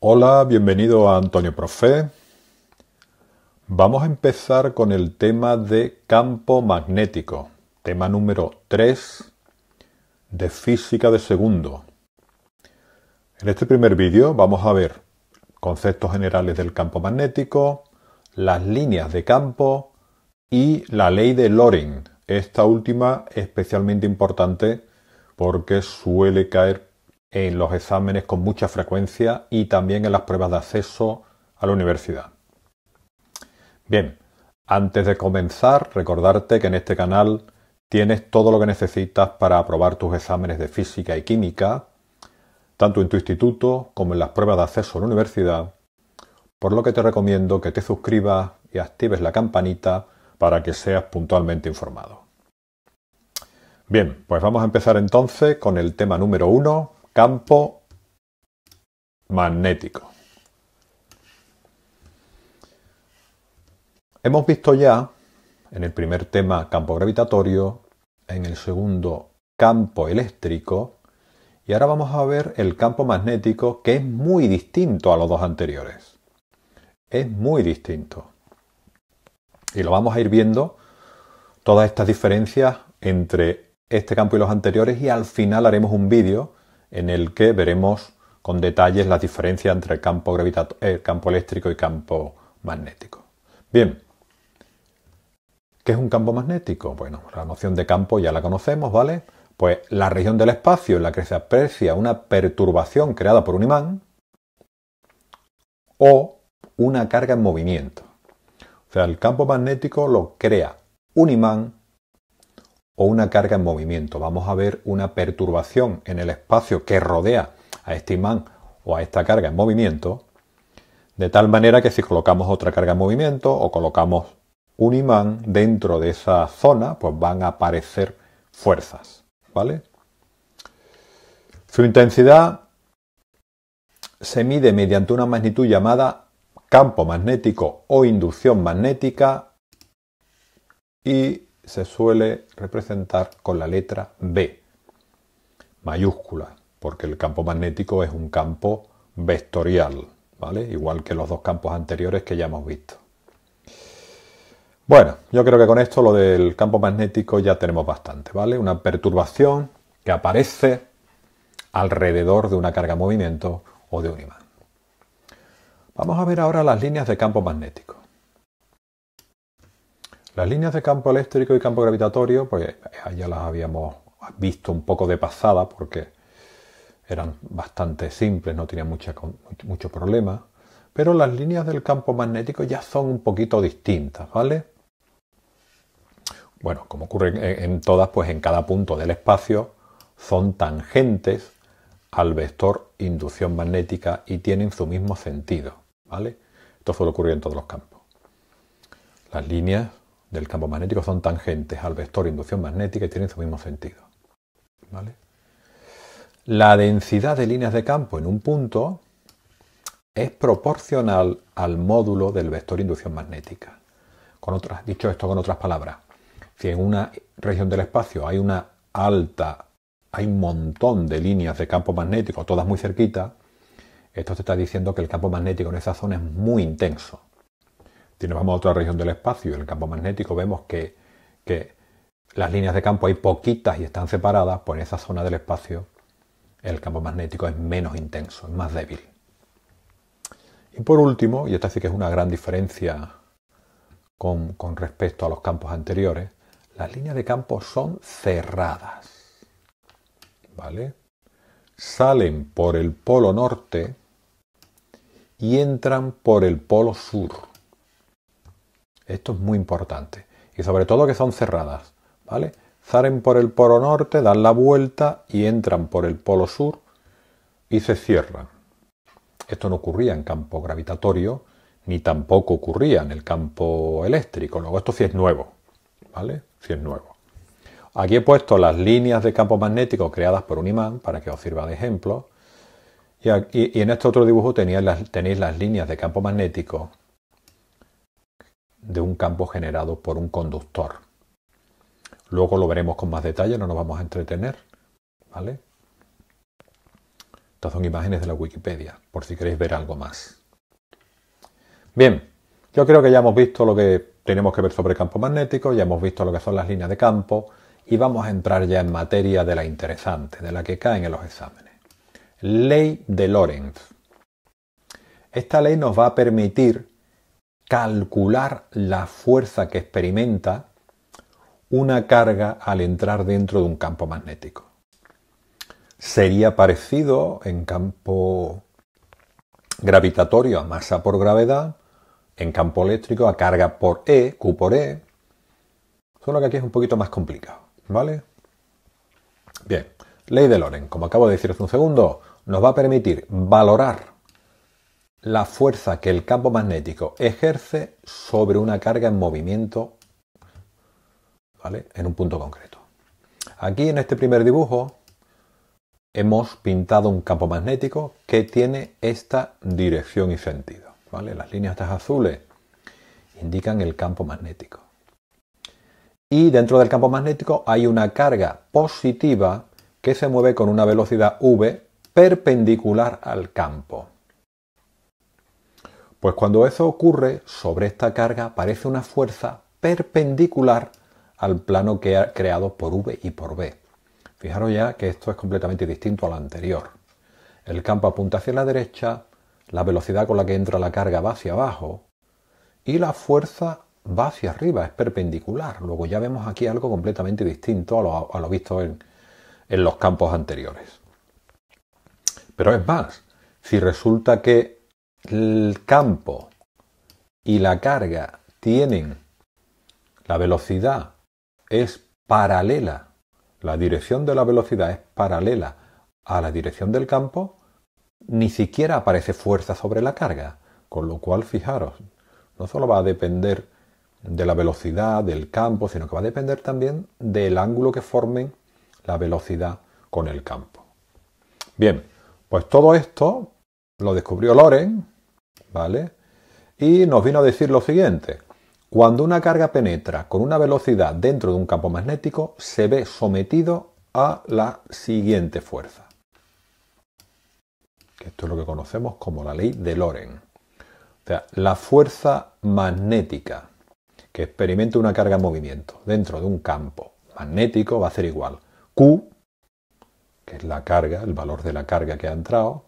Hola, bienvenido a Antonio Profe. Vamos a empezar con el tema de campo magnético, tema número 3 de física de segundo. En este primer vídeo vamos a ver conceptos generales del campo magnético, las líneas de campo y la ley de Lorentz. Esta última especialmente importante porque suele caer en los exámenes con mucha frecuencia y también en las pruebas de acceso a la universidad. Bien, antes de comenzar, recordarte que en este canal tienes todo lo que necesitas para aprobar tus exámenes de física y química, tanto en tu instituto como en las pruebas de acceso a la universidad, por lo que te recomiendo que te suscribas y actives la campanita para que seas puntualmente informado. Bien, pues vamos a empezar entonces con el tema número 1, campo magnético. Hemos visto ya en el primer tema campo gravitatorio, en el segundo campo eléctrico y ahora vamos a ver el campo magnético, que es muy distinto a los dos anteriores. Es muy distinto. Y lo vamos a ir viendo todas estas diferencias entre este campo y los anteriores y al final haremos un vídeo en el que veremos con detalles las diferencias entre el campo eléctrico y campo magnético. Bien, ¿qué es un campo magnético? Bueno, la noción de campo ya la conocemos, ¿vale? Pues la región del espacio en la que se aprecia una perturbación creada por un imán o una carga en movimiento. O sea, el campo magnético lo crea un imán o una carga en movimiento. Vamos a ver una perturbación en el espacio que rodea a este imán o a esta carga en movimiento, de tal manera que si colocamos otra carga en movimiento o colocamos un imán dentro de esa zona, pues van a aparecer fuerzas, ¿vale? Su intensidad se mide mediante una magnitud llamada campo magnético o inducción magnética y se suele representar con la letra B, mayúscula, porque el campo magnético es un campo vectorial, ¿vale? Igual que los dos campos anteriores que ya hemos visto. Bueno, yo creo que con esto lo del campo magnético ya tenemos bastante, ¿vale? Una perturbación que aparece alrededor de una carga en movimiento o de un imán. Vamos a ver ahora las líneas de campo magnético. Las líneas de campo eléctrico y campo gravitatorio, pues ya las habíamos visto un poco de pasada porque eran bastante simples, no tenían mucho problema. Pero las líneas del campo magnético ya son un poquito distintas, ¿vale? Bueno, como ocurre en todas, pues en cada punto del espacio son tangentes al vector inducción magnética y tienen su mismo sentido, ¿vale? Esto suele ocurrir en todos los campos. Las líneas del campo magnético son tangentes al vector inducción magnética y tienen su mismo sentido, ¿vale? La densidad de líneas de campo en un punto es proporcional al módulo del vector inducción magnética. Dicho esto con otras palabras, si en una región del espacio hay un montón de líneas de campo magnético, todas muy cerquitas, esto te está diciendo que el campo magnético en esa zona es muy intenso. Si nos vamos a otra región del espacio y el campo magnético vemos que las líneas de campo hay poquitas y están separadas, pues en esa zona del espacio el campo magnético es menos intenso, es más débil. Y por último, y esta sí que es una gran diferencia con respecto a los campos anteriores, las líneas de campo son cerradas, ¿vale? Salen por el polo norte y entran por el polo sur. Esto es muy importante. Y sobre todo que son cerradas, ¿vale? Salen por el polo norte, dan la vuelta y entran por el polo sur y se cierran. Esto no ocurría en campo gravitatorio, ni tampoco ocurría en el campo eléctrico. Luego esto sí es nuevo, ¿vale? Sí es nuevo. Aquí he puesto las líneas de campo magnético creadas por un imán para que os sirva de ejemplo. Y en este otro dibujo tenéis las líneas de campo magnético de un campo generado por un conductor. Luego lo veremos con más detalle, no nos vamos a entretener, ¿vale? Estas son imágenes de la Wikipedia, por si queréis ver algo más. Bien, yo creo que ya hemos visto lo que tenemos que ver sobre campo magnético, ya hemos visto lo que son las líneas de campo y vamos a entrar ya en materia de la interesante, de la que caen en los exámenes. Ley de Lorentz. Esta ley nos va a permitir calcular la fuerza que experimenta una carga al entrar dentro de un campo magnético. Sería parecido en campo gravitatorio a masa por gravedad, en campo eléctrico a carga por E, Q por E, solo que aquí es un poquito más complicado, ¿vale? Bien, ley de Lorentz, como acabo de decir hace un segundo, nos va a permitir valorar la fuerza que el campo magnético ejerce sobre una carga en movimiento, ¿vale? En un punto concreto. Aquí en este primer dibujo hemos pintado un campo magnético que tiene esta dirección y sentido, ¿vale? Las líneas estas azules indican el campo magnético. Y dentro del campo magnético hay una carga positiva que se mueve con una velocidad v perpendicular al campo. Pues cuando eso ocurre, sobre esta carga aparece una fuerza perpendicular al plano que ha creado por v y por b. Fijaros ya que esto es completamente distinto a lo anterior. El campo apunta hacia la derecha, la velocidad con la que entra la carga va hacia abajo y la fuerza va hacia arriba, es perpendicular. Luego ya vemos aquí algo completamente distinto a lo visto en los campos anteriores. Pero es más, si resulta que el campo y la carga tienen la velocidad es paralela, la dirección de la velocidad es paralela a la dirección del campo, ni siquiera aparece fuerza sobre la carga, con lo cual fijaros, no solo va a depender de la velocidad del campo, sino que va a depender también del ángulo que formen la velocidad con el campo. Bien, pues todo esto lo descubrió Lorentz, ¿vale? Y nos vino a decir lo siguiente: cuando una carga penetra con una velocidad dentro de un campo magnético, se ve sometido a la siguiente fuerza. Esto es lo que conocemos como la ley de Lorentz. O sea, la fuerza magnética que experimenta una carga en movimiento dentro de un campo magnético va a ser igual Q, que es la carga, el valor de la carga que ha entrado,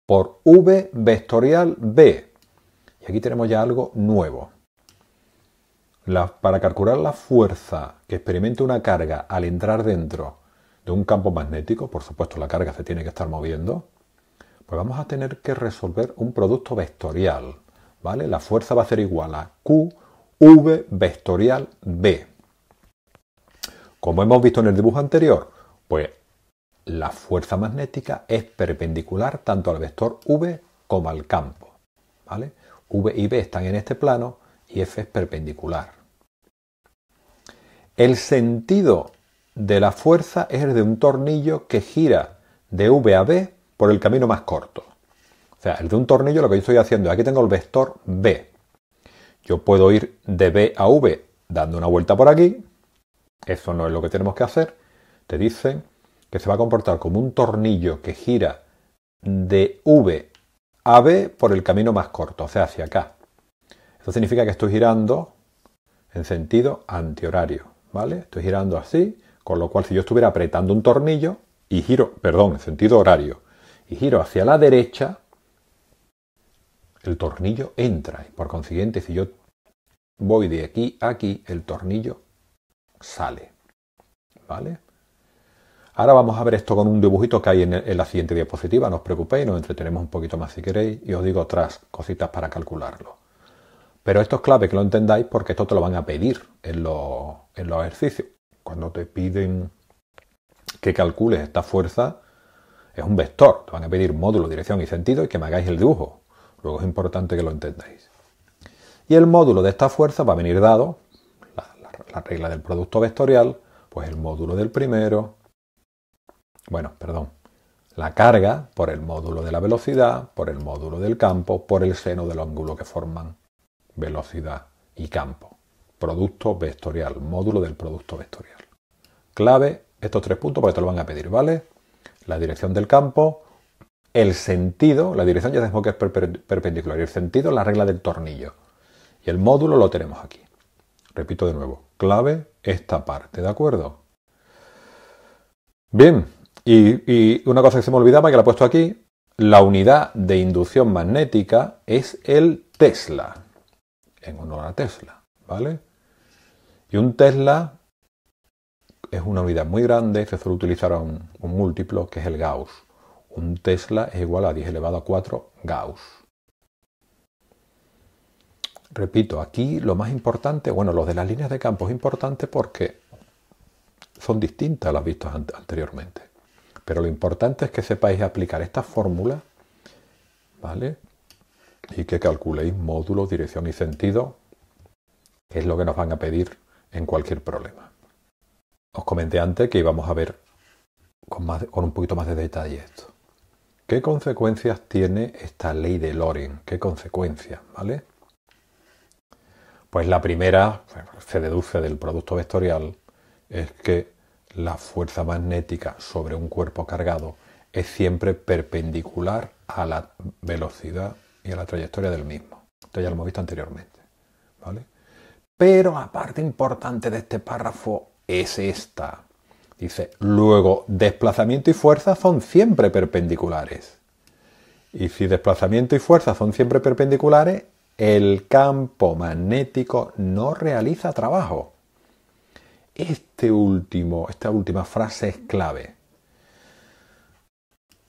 por V vectorial B. Y aquí tenemos ya algo nuevo. Para calcular la fuerza que experimenta una carga al entrar dentro de un campo magnético, por supuesto la carga se tiene que estar moviendo, pues vamos a tener que resolver un producto vectorial, ¿vale? La fuerza va a ser igual a Q, V vectorial B. Como hemos visto en el dibujo anterior, pues la fuerza magnética es perpendicular tanto al vector V como al campo, ¿vale? V y B están en este plano y F es perpendicular. El sentido de la fuerza es el de un tornillo que gira de V a B por el camino más corto. O sea, el de un tornillo, lo que yo estoy haciendo, aquí tengo el vector B. Yo puedo ir de B a V dando una vuelta por aquí. Eso no es lo que tenemos que hacer. Te dicen que se va a comportar como un tornillo que gira de V a B por el camino más corto, o sea, hacia acá. Eso significa que estoy girando en sentido antihorario, ¿vale? Estoy girando así, con lo cual si yo estuviera apretando un tornillo y giro, perdón, en sentido horario, y giro hacia la derecha, el tornillo entra y por consiguiente si yo voy de aquí a aquí, el tornillo sale, ¿vale? Ahora vamos a ver esto con un dibujito que hay en la siguiente diapositiva, no os preocupéis, nos entretenemos un poquito más si queréis y os digo otras cositas para calcularlo. Pero esto es clave que lo entendáis porque esto te lo van a pedir en los ejercicios. Cuando te piden que calcules esta fuerza, es un vector, te van a pedir módulo, dirección y sentido y que me hagáis el dibujo. Luego es importante que lo entendáis. Y el módulo de esta fuerza va a venir dado, la regla del producto vectorial, pues el módulo del primero, la carga por el módulo de la velocidad, por el módulo del campo, por el seno del ángulo que forman velocidad y campo. Producto vectorial, módulo del producto vectorial. Clave, estos tres puntos porque te lo van a pedir, ¿vale? La dirección del campo, el sentido, la dirección ya sabemos que es perpendicular, y el sentido es la regla del tornillo. Y el módulo lo tenemos aquí. Repito de nuevo, clave esta parte, ¿de acuerdo? Bien, y una cosa que se me olvidaba, que la he puesto aquí, la unidad de inducción magnética es el Tesla, en honor a Tesla, ¿vale? Y un Tesla es una unidad muy grande, se suele utilizar un múltiplo que es el Gauss. Un Tesla es igual a 10 elevado a 4 Gauss. Repito, aquí lo más importante, bueno, lo de las líneas de campo es importante porque son distintas a las vistas anteriormente. Pero lo importante es que sepáis aplicar esta fórmula, ¿vale? Y que calculéis módulo, dirección y sentido, que es lo que nos van a pedir en cualquier problema. Os comenté antes que íbamos a ver con un poquito más de detalle esto. ¿Qué consecuencias tiene esta ley de Lorentz? ¿Qué consecuencias? ¿Vale? Pues la primera, se deduce del producto vectorial, es que la fuerza magnética sobre un cuerpo cargado es siempre perpendicular a la velocidad y a la trayectoria del mismo. Esto ya lo hemos visto anteriormente, ¿vale? Pero la parte importante de este párrafo es esta. Dice, luego, desplazamiento y fuerza son siempre perpendiculares. Y si desplazamiento y fuerza son siempre perpendiculares, el campo magnético no realiza trabajo. Esta última frase es clave.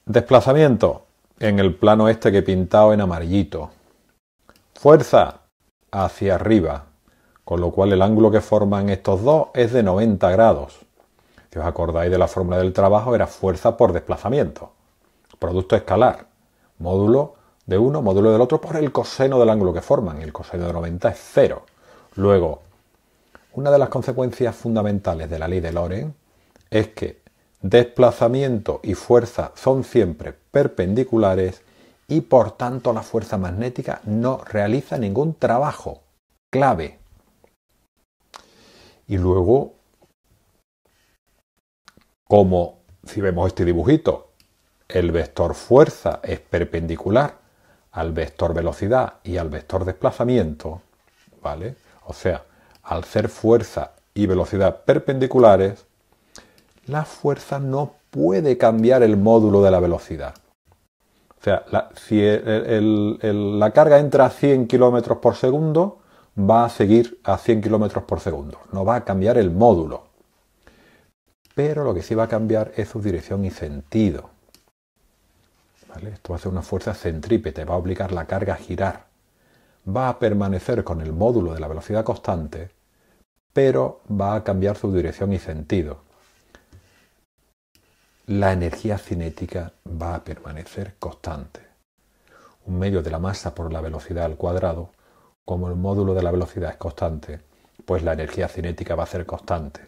Desplazamiento en el plano este que he pintado en amarillito. Fuerza hacia arriba, con lo cual el ángulo que forman estos dos es de 90 grados. Si os acordáis de la fórmula del trabajo, era fuerza por desplazamiento. Producto escalar. Módulo de uno, módulo del otro por el coseno del ángulo que forman. Y el coseno de 90 es 0. Luego, una de las consecuencias fundamentales de la ley de Lorentz es que desplazamiento y fuerza son siempre perpendiculares y por tanto la fuerza magnética no realiza ningún trabajo. Clave. Y luego, como si vemos este dibujito, el vector fuerza es perpendicular al vector velocidad y al vector desplazamiento, ¿vale? O sea, al ser fuerza y velocidad perpendiculares, la fuerza no puede cambiar el módulo de la velocidad. O sea, si la carga entra a 100 km por segundo, va a seguir a 100 km por segundo. No va a cambiar el módulo. Pero lo que sí va a cambiar es su dirección y sentido. ¿Vale? Esto va a ser una fuerza centrípeta, va a obligar la carga a girar. Va a permanecer con el módulo de la velocidad constante, pero va a cambiar su dirección y sentido. La energía cinética va a permanecer constante. Un medio de la masa por la velocidad al cuadrado, como el módulo de la velocidad es constante, pues la energía cinética va a ser constante.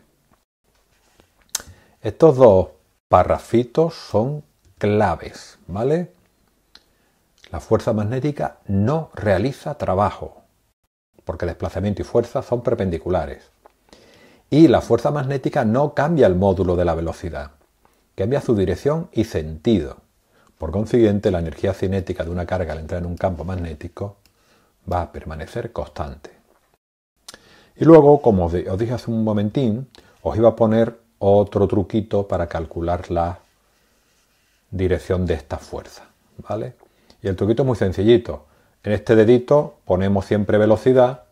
Estos dos parrafitos son claves, ¿vale? La fuerza magnética no realiza trabajo, porque desplazamiento y fuerza son perpendiculares. Y la fuerza magnética no cambia el módulo de la velocidad, cambia su dirección y sentido. Por consiguiente, la energía cinética de una carga al entrar en un campo magnético va a permanecer constante. Y luego, como os dije hace un momentín, os iba a poner otro truquito para calcular la dirección de esta fuerza, ¿vale? Y el truquito es muy sencillito. En este dedito ponemos siempre velocidad,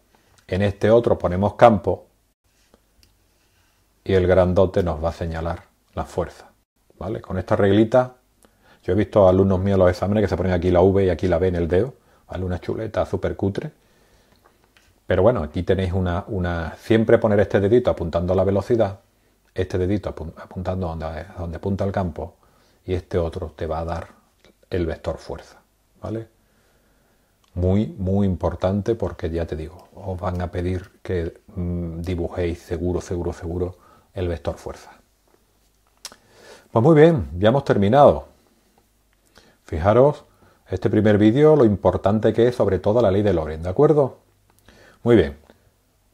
en este otro ponemos campo y el grandote nos va a señalar la fuerza, ¿vale? Con esta reglita, yo he visto a alumnos míos en los exámenes que se ponen aquí la V y aquí la B en el dedo, ¿vale? Una chuleta súper cutre. Pero bueno, aquí tenéis siempre poner este dedito apuntando a la velocidad, este dedito apuntando donde apunta el campo y este otro te va a dar el vector fuerza, ¿vale? Muy, muy importante porque ya te digo, os van a pedir que dibujéis seguro el vector fuerza. Pues muy bien, ya hemos terminado. Fijaros, este primer vídeo, lo importante que es sobre todo la ley de Lorentz, ¿de acuerdo? Muy bien,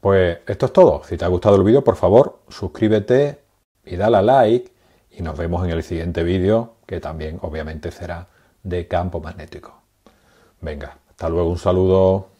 pues esto es todo. Si te ha gustado el vídeo, por favor, suscríbete y dale a like y nos vemos en el siguiente vídeo, que también obviamente será de campo magnético. Venga, hasta luego, un saludo.